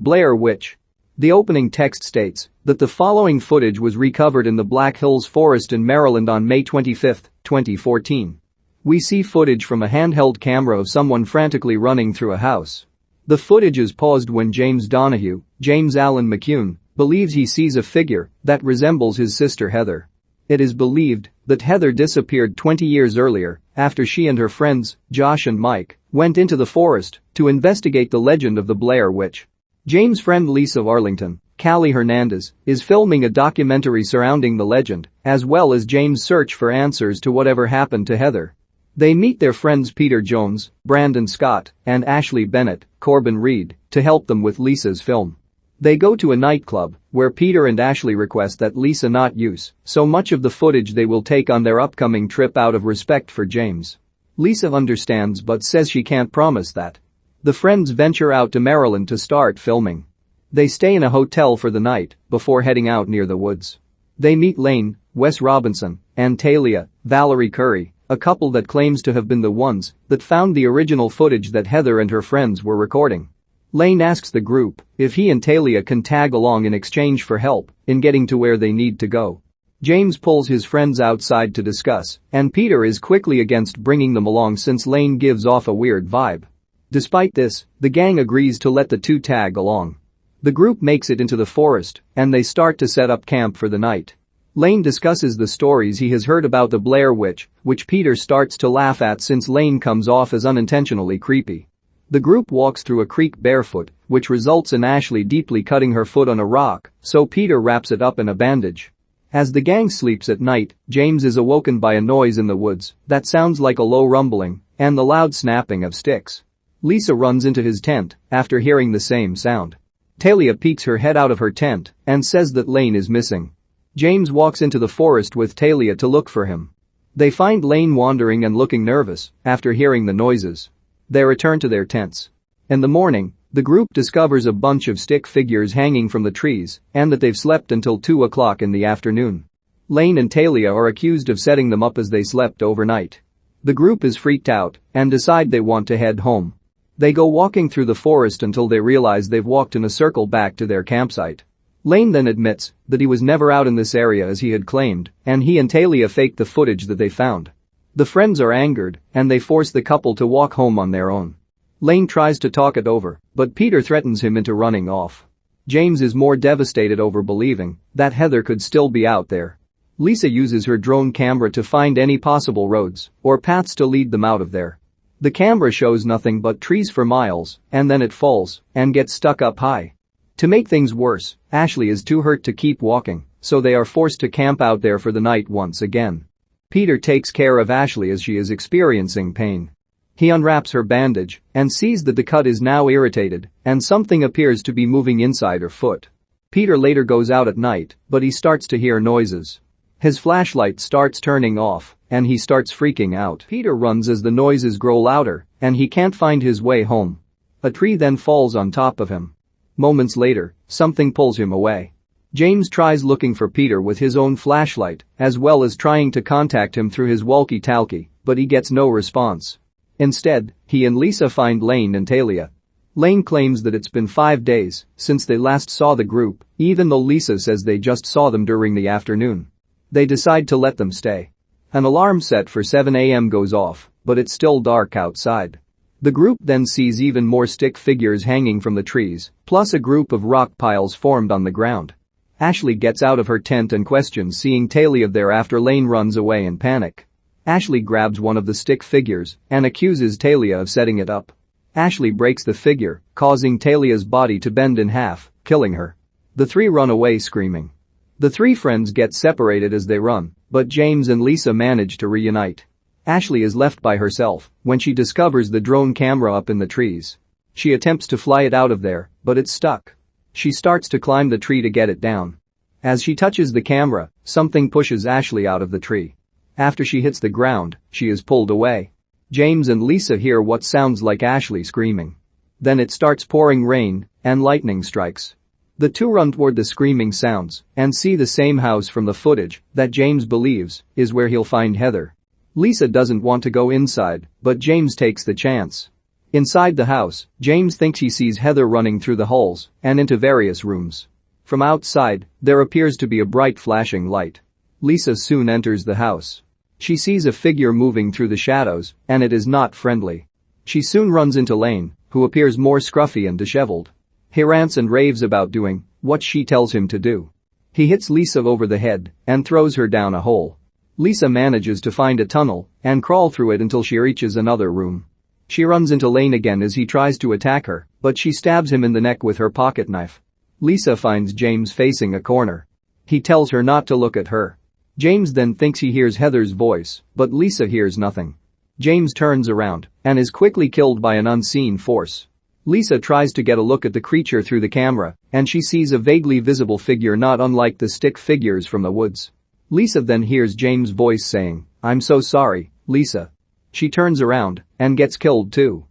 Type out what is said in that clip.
Blair Witch. The opening text states that the following footage was recovered in the Black Hills Forest in Maryland on May 25, 2014. We see footage from a handheld camera of someone frantically running through a house. The footage is paused when James Donahue, James Allen McCune, believes he sees a figure that resembles his sister Heather. It is believed that Heather disappeared 20 years earlier after she and her friends, Josh and Mike, went into the forest to investigate the legend of the Blair Witch. James' friend Lisa of Arlington, Callie Hernandez, is filming a documentary surrounding the legend, as well as James' search for answers to whatever happened to Heather. They meet their friends Peter Jones, Brandon Scott, and Ashley Bennett, Corbin Reid, to help them with Lisa's film. They go to a nightclub, where Peter and Ashley request that Lisa not use so much of the footage they will take on their upcoming trip out of respect for James. Lisa understands but says she can't promise that. The friends venture out to Maryland to start filming. They stay in a hotel for the night before heading out near the woods. They meet Lane, Wes Robinson, and Talia, Valorie Curry, a couple that claims to have been the ones that found the original footage that Heather and her friends were recording. Lane asks the group if he and Talia can tag along in exchange for help in getting to where they need to go. James pulls his friends outside to discuss, and Peter is quickly against bringing them along since Lane gives off a weird vibe. Despite this, the gang agrees to let the two tag along. The group makes it into the forest, and they start to set up camp for the night. Lane discusses the stories he has heard about the Blair Witch, which Peter starts to laugh at since Lane comes off as unintentionally creepy. The group walks through a creek barefoot, which results in Ashley deeply cutting her foot on a rock, so Peter wraps it up in a bandage. As the gang sleeps at night, James is awoken by a noise in the woods that sounds like a low rumbling and the loud snapping of sticks. Lisa runs into his tent after hearing the same sound. Talia peeks her head out of her tent and says that Lane is missing. James walks into the forest with Talia to look for him. They find Lane wandering and looking nervous after hearing the noises. They return to their tents. In the morning, the group discovers a bunch of stick figures hanging from the trees and that they've slept until 2 o'clock in the afternoon. Lane and Talia are accused of setting them up as they slept overnight. The group is freaked out and decide they want to head home. They go walking through the forest until they realize they've walked in a circle back to their campsite. Lane then admits that he was never out in this area as he had claimed, and he and Talia faked the footage that they found. The friends are angered, and they force the couple to walk home on their own. Lane tries to talk it over, but Peter threatens him into running off. James is more devastated over believing that Heather could still be out there. Lisa uses her drone camera to find any possible roads or paths to lead them out of there. The camera shows nothing but trees for miles, and then it falls and gets stuck up high. To make things worse, Ashley is too hurt to keep walking, so they are forced to camp out there for the night once again. Peter takes care of Ashley as she is experiencing pain. He unwraps her bandage and sees that the cut is now irritated and something appears to be moving inside her foot. Peter later goes out at night, but he starts to hear noises. His flashlight starts turning off and he starts freaking out. Peter runs as the noises grow louder and he can't find his way home. A tree then falls on top of him. Moments later, something pulls him away. James tries looking for Peter with his own flashlight, as well as trying to contact him through his walkie-talkie, but he gets no response. Instead, he and Lisa find Lane and Talia. Lane claims that it's been 5 days since they last saw the group, even though Lisa says they just saw them during the afternoon. They decide to let them stay. An alarm set for 7 a.m. goes off, but it's still dark outside. The group then sees even more stick figures hanging from the trees, plus a group of rock piles formed on the ground. Ashley gets out of her tent and questions seeing Talia there after Lane runs away in panic. Ashley grabs one of the stick figures and accuses Talia of setting it up. Ashley breaks the figure, causing Talia's body to bend in half, killing her. The three run away screaming. The three friends get separated as they run, but James and Lisa manage to reunite. Ashley is left by herself when she discovers the drone camera up in the trees. She attempts to fly it out of there, but it's stuck. She starts to climb the tree to get it down. As she touches the camera, something pushes Ashley out of the tree. After she hits the ground, she is pulled away. James and Lisa hear what sounds like Ashley screaming. Then it starts pouring rain, and lightning strikes. The two run toward the screaming sounds and see the same house from the footage that James believes is where he'll find Heather. Lisa doesn't want to go inside, but James takes the chance. Inside the house, James thinks he sees Heather running through the halls and into various rooms. From outside, there appears to be a bright flashing light. Lisa soon enters the house. She sees a figure moving through the shadows, and it is not friendly. She soon runs into Lane, who appears more scruffy and disheveled. He rants and raves about doing what she tells him to do. He hits Lisa over the head and throws her down a hole. Lisa manages to find a tunnel and crawl through it until she reaches another room. She runs into Lane again as he tries to attack her, but she stabs him in the neck with her pocket knife. Lisa finds James facing a corner. He tells her not to look at her. James then thinks he hears Heather's voice, but Lisa hears nothing. James turns around and is quickly killed by an unseen force. Lisa tries to get a look at the creature through the camera, and she sees a vaguely visible figure not unlike the stick figures from the woods. Lisa then hears James' voice saying, "I'm so sorry, Lisa." She turns around and gets killed too.